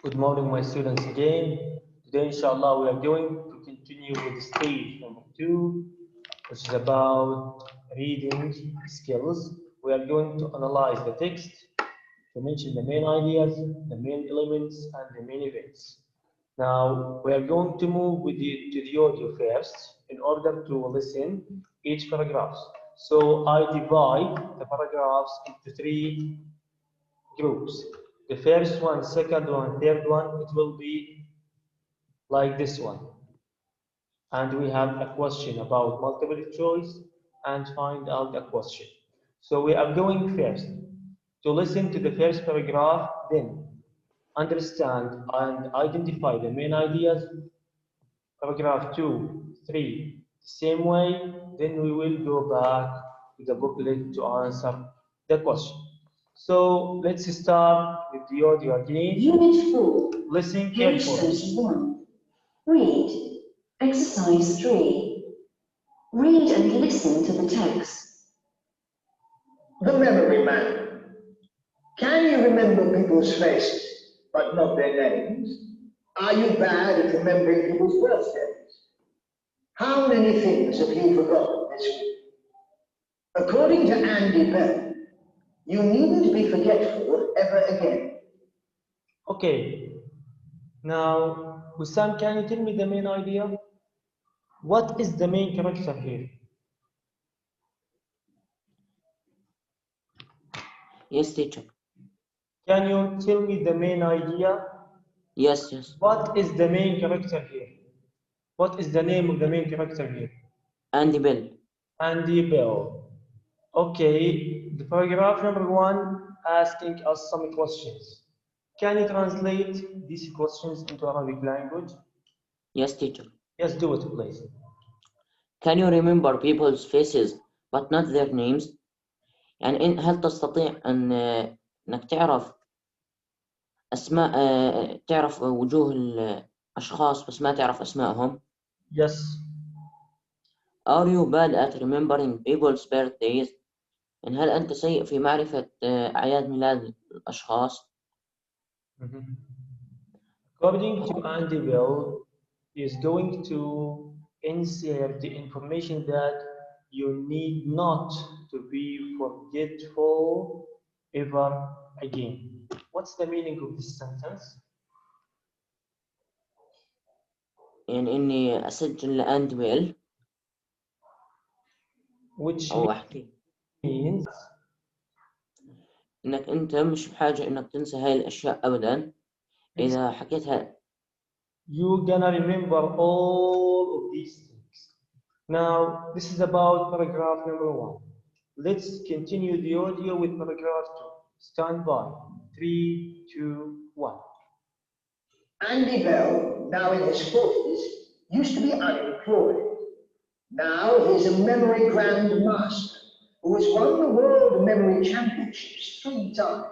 Good morning, my students again. Today, inshallah, we are going to continue with stage number 2, which is about reading skills. We are going to analyze the text to mention the main ideas, the main elements, and the main events. Now, we are going to move to the audio first in order to listen each paragraph. So I divide the paragraphs into 3 groups. The first one, second one, third one, it will be like this one. And we have a question about multiple choice and find out a question. So we are going first to listen to the first paragraph, then understand and identify the main ideas. Paragraph 2, 3, same way, then we will go back to the booklet to answer the question. So let's start with the audio again. Unit 4. Listen Page carefully. 31. Read. Exercise 3. Read and listen to the text. The memory man. Can you remember people's faces, but not their names? Are you bad at remembering people's birthdays? How many things have you forgotten this week? According to Andy Bell, you needn't be forgetful ever again. Okay. Now, Wissam, can you tell me the main idea? What is the main character here? Yes, teacher. Can you tell me the main idea? Yes. What is the main character here? What is the name of the main character here? Andy Bell. Andy Bell. Okay, the paragraph number 1 asking us some questions. Can you translate these questions into Arabic language? Yes, teacher. Yes, do it, please. Can you remember people's faces but not their names؟ يعني هل تستطيع إنك تعرف أسماء تعرف وجوه الأشخاص بس ما تعرف أسمائهم؟ Yes. Are you bad at remembering people's birthdays؟ يعني هل أنت سيء في معرفة أعياد ميلاد الأشخاص؟ According to Andy Bell, he is going to insert the information that you need not to be forgetful ever again. What's the meaning of this sentence? يعني إني أسجل لأندي بيل Which أو أحكي means إنك أنت مش بحاجة إنك تنسى هاي الأشياء أبداً إذا حكيتها. you're gonna remember all of these things. Now, this is about paragraph number 1. Let's continue the audio with paragraph 2. Stand by. 3, 2, 1. Andy Bell, now in his 40s, used to be unemployed. Now he's a memory grand master who has won the World Memory Championships 3 times.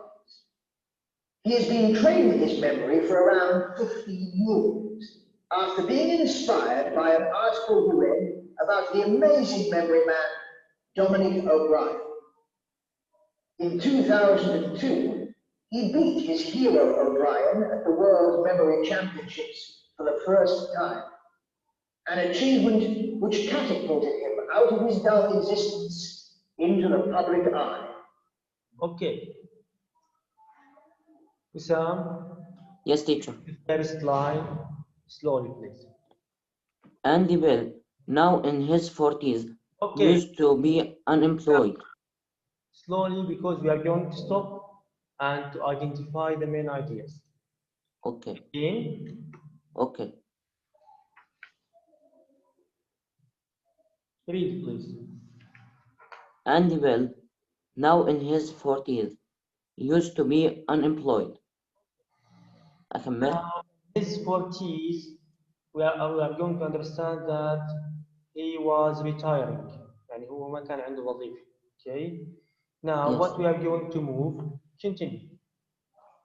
He has been training his memory for around 15 years after being inspired by an article he read about the amazing memory man Dominic O'Brien. In 2002, he beat his hero O'Brien at the World Memory Championships for the first time, an achievement which catapulted him out of his dull existence into the public eye. Okay. Wissam, Yes, teacher. the first line, slowly, please. Andy Bell, now in his 40s, Okay. used to be unemployed. Slowly, because we are going to stop and to identify the main ideas. Okay. Again, Okay. read, please. Andy Bell, now in his 40s, used to be unemployed. أكمل. Now, his 40s, we are going to understand that he was retiring. يعني هو ما كان عنده وظيفة. Okay. Now, Yes. what we are going to move, continue.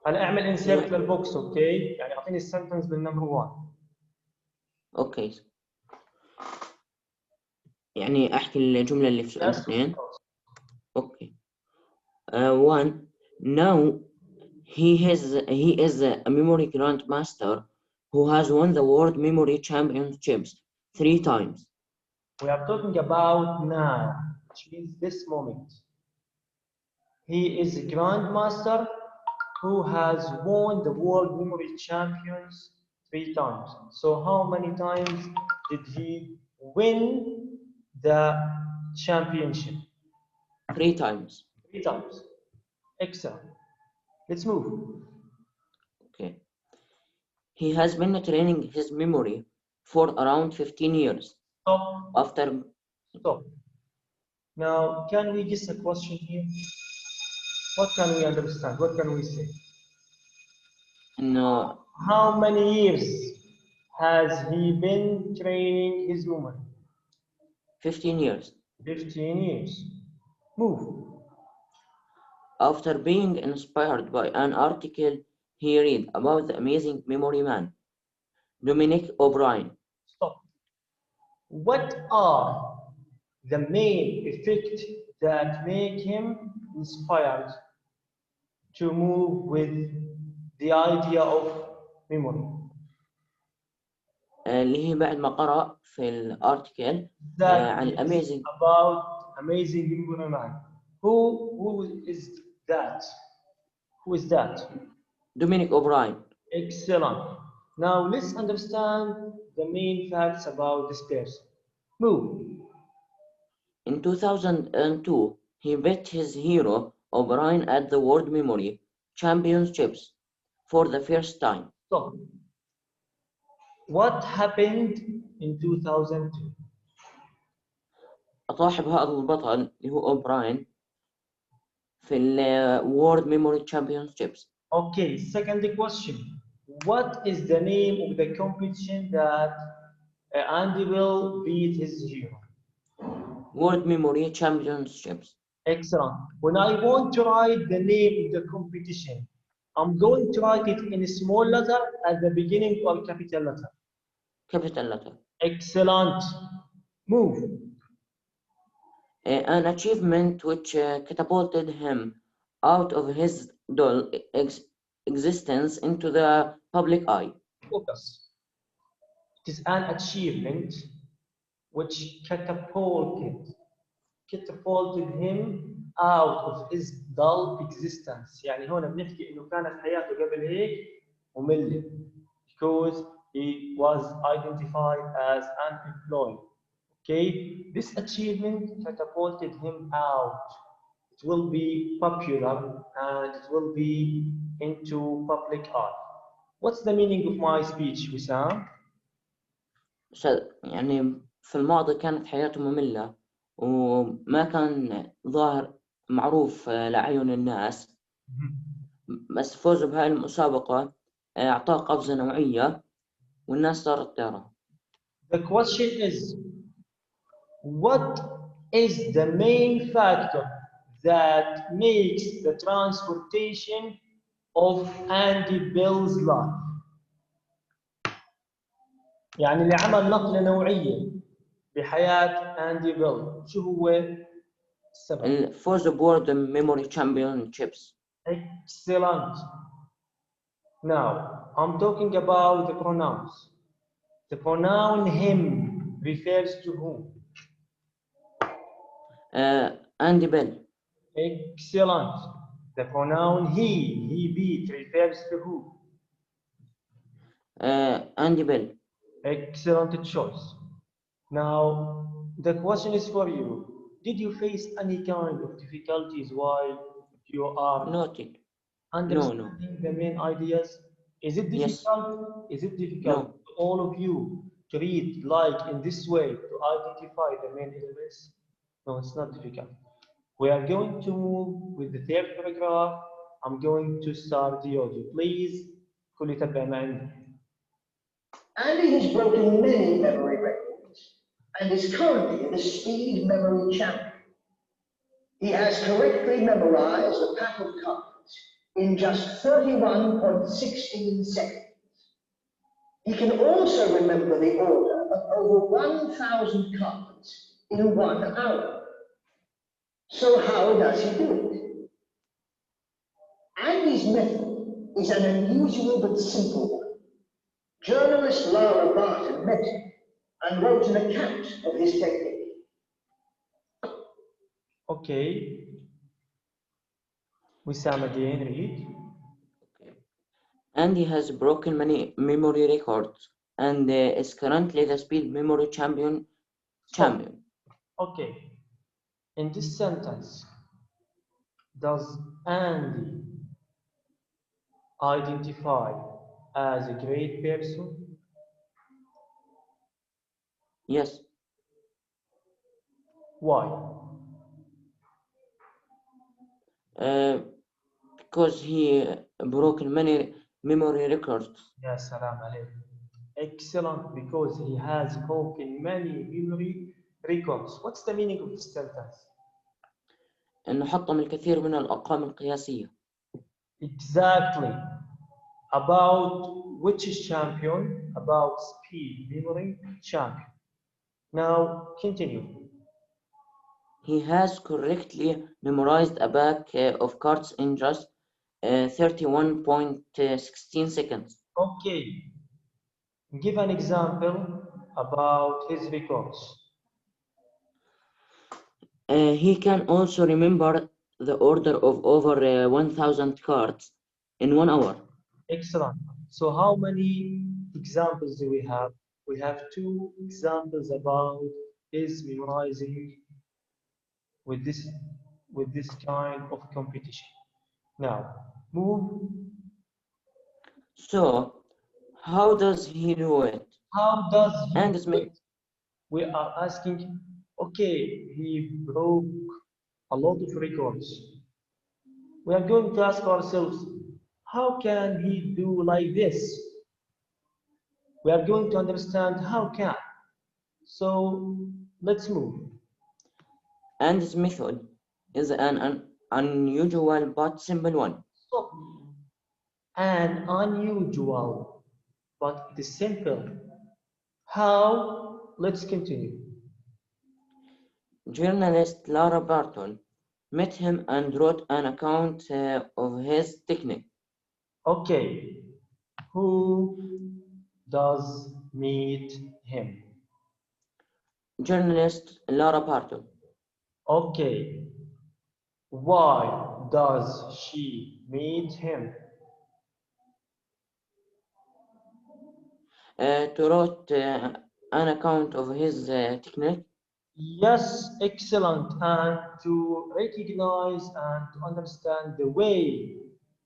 هلا اعمل insert Yeah. للبوكس. Okay. يعني أعطيني السنتنس بالنمبر 1. Okay. يعني أحكي الجملة اللي في سؤال Yes. 2. Okay. 1. Now He is a memory grandmaster who has won the World Memory Championships 3 times. We are talking about now, which means this moment. He is a grandmaster who has won the World Memory Champions 3 times. So how many times did he win the championship? 3 times. 3 times. Excellent. Let's move. Okay. He has been training his memory for around 15 years. Stop. After Stop. Now, can we guess a question here? What can we understand? What can we say? no, How many years has he been training his memory? 15 years. 15 years. Move. After being inspired by an article he read about the amazing memory man, Dominic O'Brien. Stop. What are the main effects that make him inspired to move with the idea of memory? اللي هي بعد ما قرأ في الارتيكل That عن is amazing about amazing memory man. Who is that? Who is that? Dominic O'Brien. Excellent. Now let's understand the main facts about this person. Move. In 2002, he beat his hero O'Brien at the World Memory Championships for the first time. Stop. What happened in 2002? أطاح بهذا البطل اللي هو أوبراين في ال World Memory Championships. Okay, second question. What is the name of the competition that Andy will beat his hero? World Memory Championships. Excellent. When I want to write the name of the competition, I'm going to write it in a small letter at the beginning or capital letter. Capital letter. Excellent. Move. An achievement which catapulted him out of his dull existence into the public eye. Focus. It is an achievement which catapulted him out of his dull existence. يعني هون بنحكي إنه كانت حياته قبل هيك مملة because he was identified as unemployed. Okay, this achievement catapulted him out. It will be popular and it will be into public eye. What's the meaning of my speech, Wissam? يعني في الماضي كانت حياته مملة وما كان ظاهر معروف لأعين الناس، بس فوزه بهاي المسابقة أعطاه قفزة نوعية والناس صارت تعرف. The question is, what is the main factor that makes the transportation of Andy Bill's life? يعني اللي عمل نقلة نوعية بحياة أندي بيل، شو هو السبب؟ الفوز بورد ميموري تشامبيونشيبس. Excellent. Now, I'm talking about the pronouns. The pronoun him refers to whom? Andy Bell. Excellent. The pronoun he beat refers to who? Andy Bell. Excellent choice. Now, the question is for you. Did you face any kind of difficulties while you are Noted. understanding the main ideas? Is it difficult? Yes. Is it difficult to all of you to read like in this way to identify the main elements? No, it's not difficult. We are going to move with the third paragraph. I'm going to start the audio. Please, كل تبع معي. Andy has broken many memory records and is currently the speed memory champion. He has correctly memorized a pack of cards in just 31.16 seconds. He can also remember the order of over 1,000 cards in 1 hour. So how does he do it? Andy's method is an unusual but simple one. Journalist Lara Barton met him and wrote an account of his technique. Okay. Wissam again, read. Andy has broken many memory records and is currently the speed memory champion. Okay. In this sentence, does Andy identify as a great person? Yes, Why? because he broken many memory records. Ya salam alayk. Excellent, because he has broken many memory records. What's the meaning of this sentence? إنه حطم الكثير من الأرقام القياسية. Exactly. About which champion? About speed memory champion. Now continue. He has correctly memorized a pack of cards in just 31.16 seconds. Okay. Give an example about his records. He can also remember the order of over 1,000 cards in 1 hour. Excellent. So how many examples do we have? We have 2 examples about his memorizing with this kind of competition. Now, move. So, how does he do it? How does he And do Smith, it? We are asking, okay, he broke a lot of records. We are going to ask ourselves, how can he do like this? We are going to understand how can. So let's move. And's method is an unusual but simple one. Stop. An unusual, but it is simple. How? Let's continue. Journalist Lara Barton met him and wrote an account of his technique. Okay. Who does meet him? Journalist Lara Barton. Okay. Why does she meet him? To write an account of his technique. Yes, excellent. And to recognize and to understand the way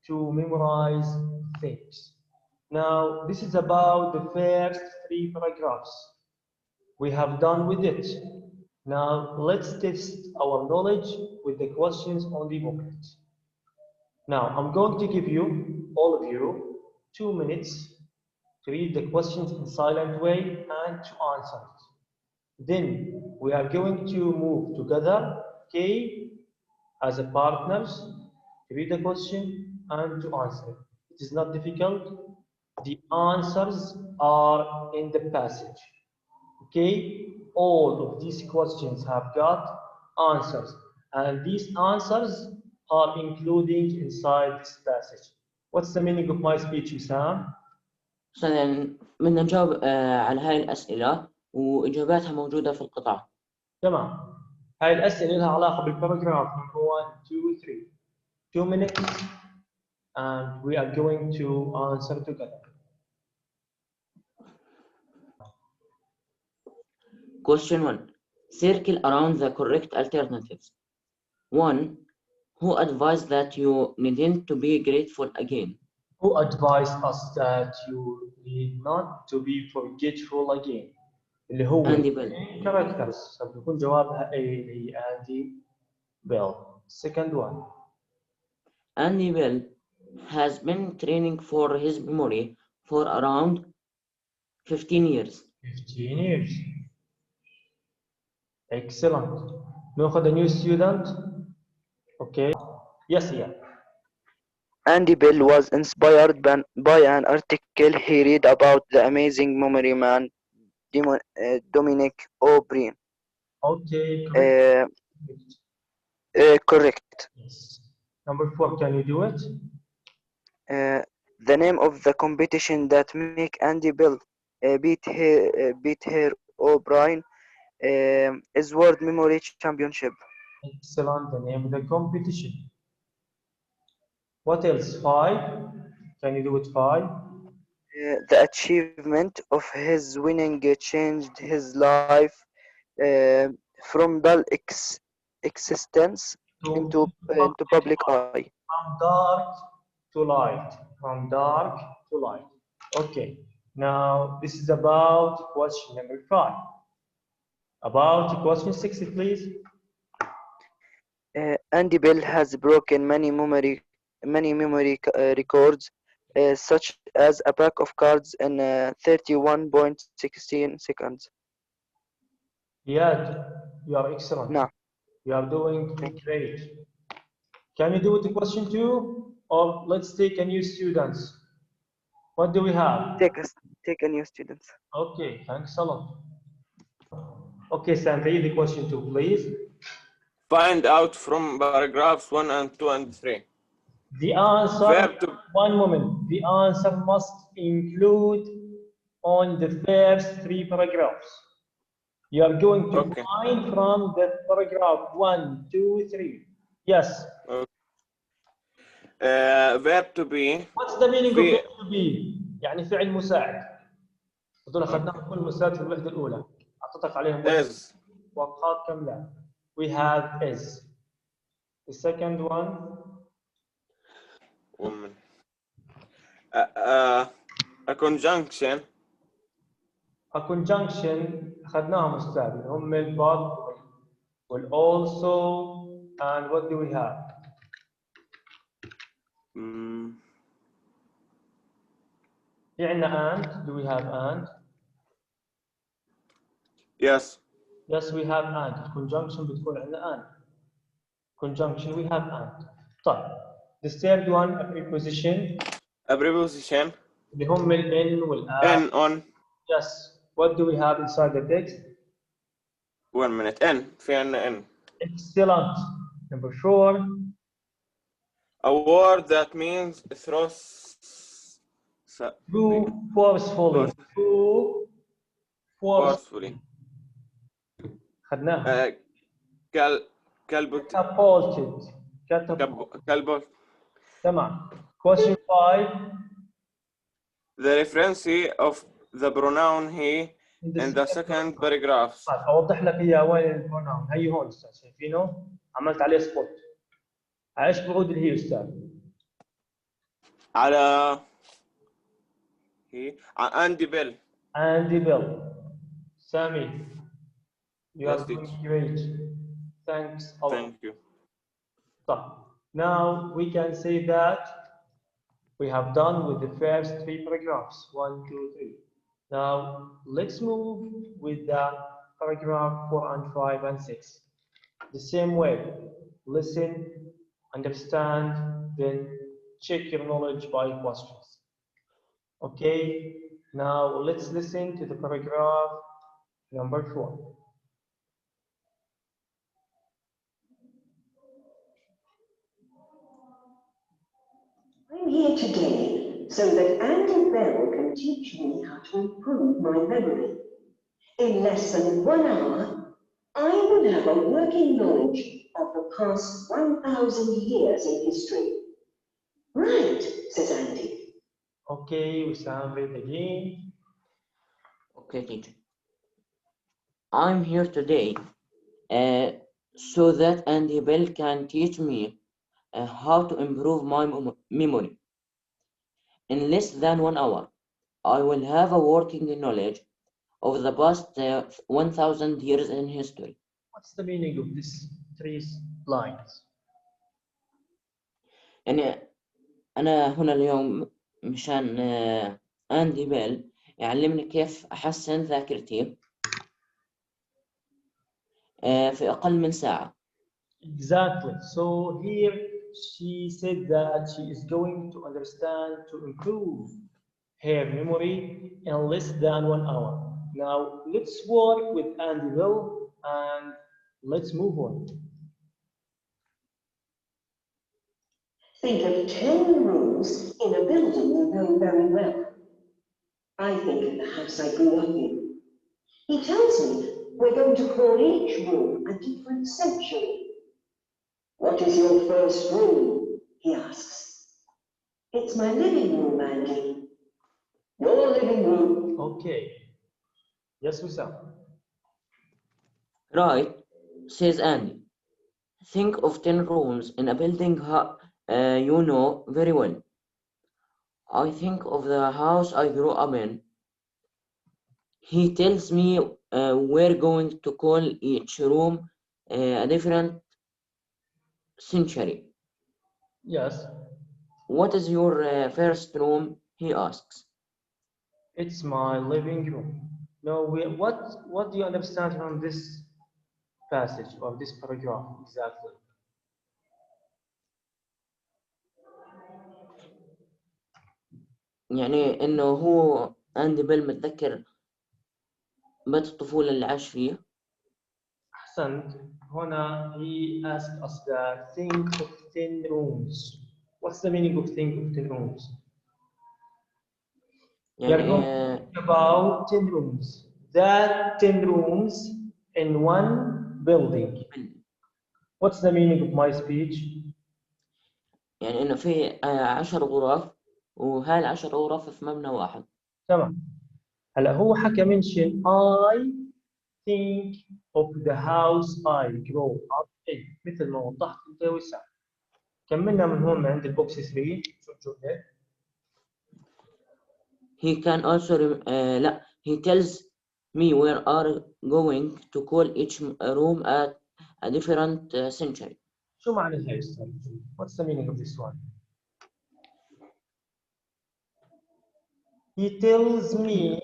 to memorize things. Now, this is about the first 3 paragraphs. We have done with it. Now, let's test our knowledge with the questions on the booklet. Now, I'm going to give you, all of you, 2 minutes to read the questions in silent way and to answer it. Then we are going to move together, okay, as a partners, to read the question and to answer it. It is not difficult. The answers are in the passage. Okay, all of these questions have got answers, and these answers are including inside this passage. What's the meaning of my speech, Wissam? بدنا نجاوب على هاي الأسئلة وإجاباتها موجودة في القطعة. تمام. هاي الأسئلة لها علاقة بالباراجراف number 1, 2, 3. 2 minutes, and we are going to answer together. Question 1. Circle around the correct alternatives. 1. Who advised that you needn't to be grateful again? Who advised us that you need not to be forgetful again? اللي هو Andy Bell. characters. فبيكون جوابها A اللي هي Andy Bell. Second one. Andy Bell has been training for his memory for around 15 years. 15 years. Excellent. ناخذ a new student. Okay. Yes, yeah. Andy Bell was inspired by an article he read about the amazing memory man Dominic O'Brien. Okay. Correct. Correct. Yes. Number 4. Can you do it? The name of the competition that make Andy Bell beat her O'Brien is World Memory Championship. Excellent. The name of the competition. What else? 5. Can you do it 5? The achievement of his winning changed his life uh, from dull existence To into public eye. from dark to light. From dark to light. Okay. Now this is about question number 5. About question 6, please. Andy Bell has broken many memory records, such as a pack of cards in 31.16 seconds. Yeah, you are excellent. Now, You are doing thank you. great. Can you do it question 2? Or let's take a new students. What do we have? Take a new student. Okay, thanks a lot. Okay, Sam, read the question 2, please. Find out from paragraphs 1 and 2 and 3. The answer, Verb to one moment, the answer must include on the first 3 paragraphs. You are going to Okay. find from the paragraph 1, 2, 3. Yes. Verb to be. What's the meaning of في verb to be؟ يعني فعل مساعد. هذول اخذناهم كل مساعد في الوحدة الأولى. أعطيتك عليهم is. وقات كاملة. We have is. The second one. Woman. A conjunction. A conjunction أخذناهم أستاذ اللي هم البعض وال also and what do we have? في عندنا and. Do we have and? Yes. Yes, we have and. Conjunction بتكون عندنا and. Conjunction we have and. طيب. The third one a preposition. A preposition. اللي هم ال in وال N on. Yes. What do we have inside the text? 1 minute. N. في عندنا N. Excellent. Number 4. A word that means through. True, forcefully. True, forcefully. خدناها. كلبت. Catapulted. كلبت. تمام. Question 5. The reference of the pronoun he in the second paragraph. اوضح لك اياه وين البروناون. هي هون استاذ شايفينه؟ عملت عليه سبوت. ايش بعود اللي هي استاذ؟ على هي Andy Bell. Andy Bell. Sammy, you are Yes, doing great. Thanks a lot. Thank you. So, now we can say that we have done with the first 3 paragraphs. 1, 2, 3. Now let's move with the paragraph 4 and 5 and 6. The same way, listen, understand, then check your knowledge by questions. Okay, now let's listen to the paragraph number 4. I'm here today so that Andy Bell can teach me how to improve my memory. In less than 1 hour, I will have a working knowledge of the past 1,000 years in history. Right, says Andy. Okay, Wissam, read again. Okay, teacher. I'm here today so that Andy Bell can teach me how to improve my memory. In less than 1 hour, I will have a working knowledge of the past 1,000 years in history. What's the meaning of these 3 lines? يعني أنا هنا اليوم مشان أندي بيل يعلمني كيف أحسن ذاكرتي في أقل من ساعة. Exactly. So here she said that she is going to understand to improve her memory in less than 1 hour. Now let's work with Andy Bell and let's move on. Think of 10 rooms in a building you know very well. I think of the house I grew up in. He tells me we're going to call each room a different century. What is your first room? He asks. It's my living room, Andy. Your living room. Okay. Yes, Wissam. Right, says Andy. Think of 10 rooms in a building you know very well. I think of the house I grew up in. He tells me we're going to call each room a different century. Yes, What is your first room? He asks. it's my living room. No, what do you understand from this passage or this paragraph exactly? يعني إنه هو أندي بيل متذكر بيت الطفولة اللي عاش فيه. أحسنت. هنا he asked us that think of 10 rooms. What's the meaning of think of 10 rooms? We are going to think about 10 rooms. That 10 rooms in one building. What's the meaning of my speech? يعني إنه في 10 غرف وهاي 10 غرف في مبنى واحد. تمام. هلا هو حكى mention I think of the house I grow up in مثل ما وضحت انت وسام. كملنا من هون من عند البوكس 3 شو الجملة؟ He can also لا he tells me we are going to call each room at a different century. شو معنى هاي السؤال؟ What's the meaning of this one? He tells me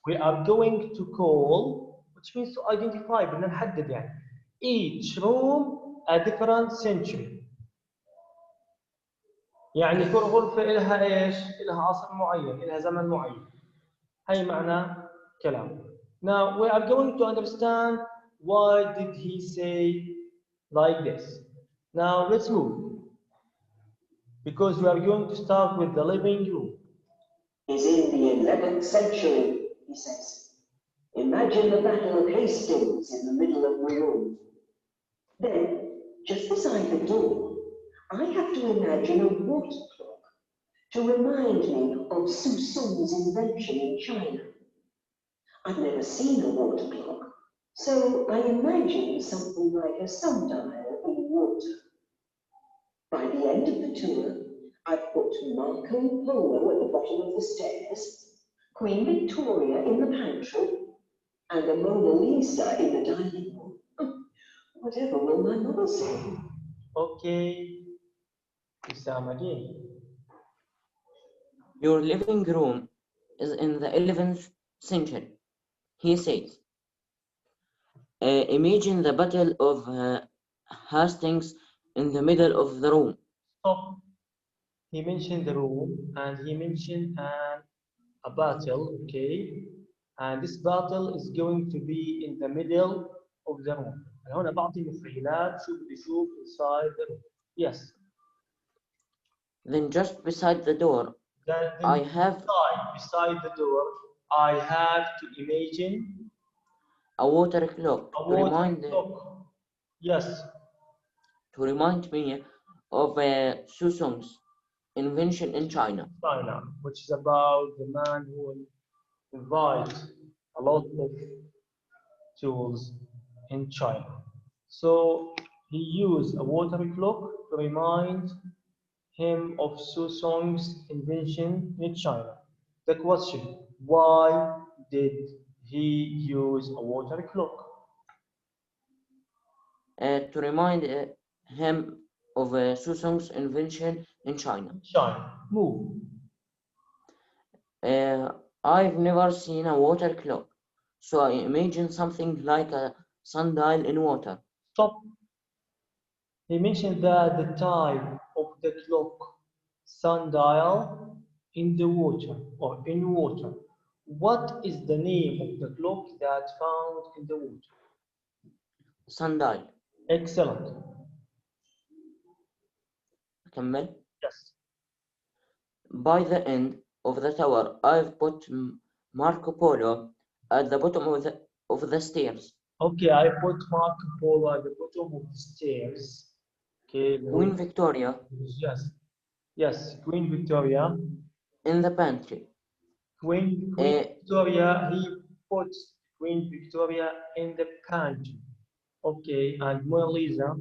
we are going to call, which means to identify, بدنا نحدد يعني each room a different century. يعني كل غرفة لها ايش؟ لها عصر معين، لها زمن معين. هي معنى كلام. Now we are going to understand why did he say like this. Now let's move. Because we are going to start with the living room. Is in the 11th century, he says. Imagine the Battle of Hastings in the middle of the room. Then, just beside the door, I have to imagine a water clock to remind me of Susong's invention in China. I've never seen a water clock, so I imagine something like a sundial in water. By the end of the tour, I've put Marco Polo at the bottom of the stairs, Queen Victoria in the pantry, and the Mona Lisa in the dining room. Whatever will my mother say? Okay. Wissam again. Your living room is in the 11th century, he says. Imagine the Battle of Hastings in the middle of the room. Stop. He mentioned the room and he mentioned a battle, okay? And this battle is going to be in the middle of the room. هنا بعطي مفعيلات شو بدي اشوف inside the room. Yes. Then just beside the door, Then I have beside the door, I have to imagine a water clock a water clock. Yes. to remind me of Susong's invention in China. China, which is about the man who invented a lot of tools in China. So he used a water clock to remind him of Susong's invention in China. The question, why did he use a water clock? To remind him of Susong's invention in China. China, move. I've never seen a water clock, so I imagine something like a sundial in water. Stop. He mentioned that the time of the clock, sundial, in the water or in water. What is the name of the clock that found in the water? Sundial. Excellent. كمل. Yes. By the end of the tower, I've put Marco Polo at the bottom of the stairs. Okay, I put Marco Polo at the bottom of the stairs. Okay. Queen Victoria Yes. Yes, Queen Victoria. in the pantry. Queen Victoria, he puts Queen Victoria in the pantry. Okay, and Mona Lisa.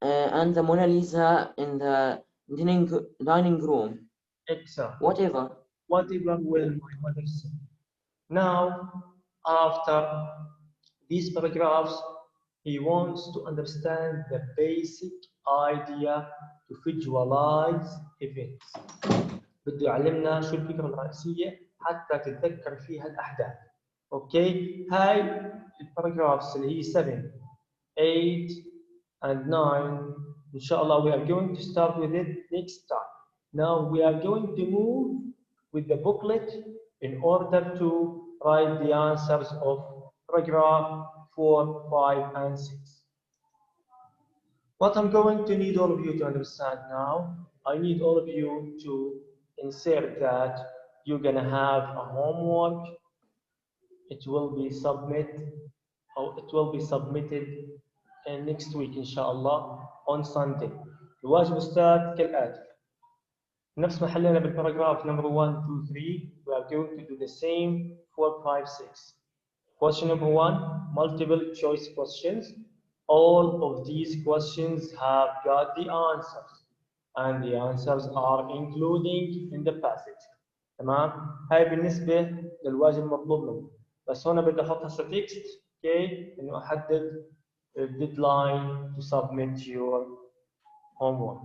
And the Mona Lisa in the dining room. Exactly. Whatever. Whatever will my mother say. Now, after these paragraphs, he wants to understand the basic idea to visualize events. بده يعلمنا شو الفكرة الرئيسية حتى تتذكر فيها الأحداث. اوكي، هاي الباراجرافز اللي هي 7 8 and 9 إن شاء الله we are going to start with it next time. Now we are going to move with the booklet in order to write the answers of paragraph 4, 5 and 6. What I'm going to need all of you to understand now, I need all of you to insert that you're gonna have a homework. It will be submitted next week inshallah on Sunday. الواجب أستاذ كالآتي. نفس ما حلينا بالباراجراف number 1, 2, 3, we are going to do the same 4, 5, 6. Question number 1, multiple choice questions. All of these questions have got the answers, and the answers are including in the passage. تمام؟ هاي بالنسبة للواجب المطلوب منه. بس هنا بدي أحط هسه تكست، اوكي؟ إنه أحدد deadline to submit your homework.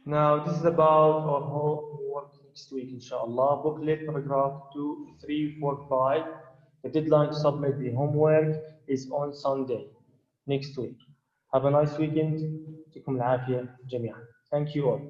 Now, this is about our homework next week, inshallah. Booklet, paragraph 2, 3, 4, 5. The deadline to submit the homework is on Sunday, next week. Have a nice weekend. يعطيكم العافية جميعا. Thank you all.